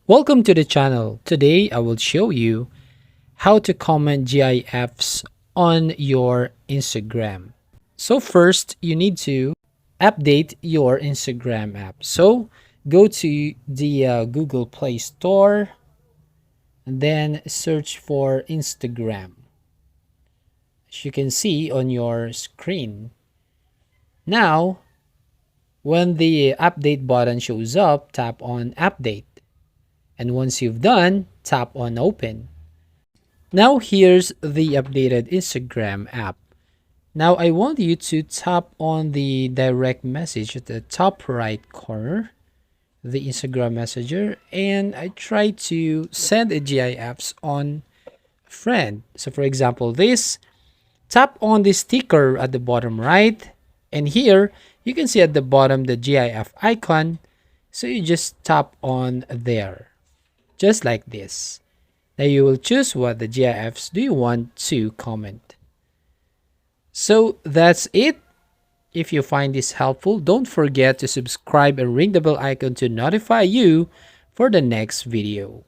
Welcome to the channel. Today I will show you how to comment GIFs on your Instagram. So first you need to update your Instagram app. So go to the Google Play Store and then search for Instagram. As you can see on your screen. Now, when the update button shows up, tap on update. And once you've done, tap on open. Now here's the updated Instagram app. Now I want you to tap on the direct message at the top right corner, the Instagram messenger, and I try to send a GIFs on a friend. So for example, tap on the sticker at the bottom right, and here you can see at the bottom the GIF icon. So you just tap on there, just like this. Now you will choose what the GIFs do you want to comment. So that's it. If you find this helpful, don't forget to subscribe and ring the bell icon to notify you for the next video.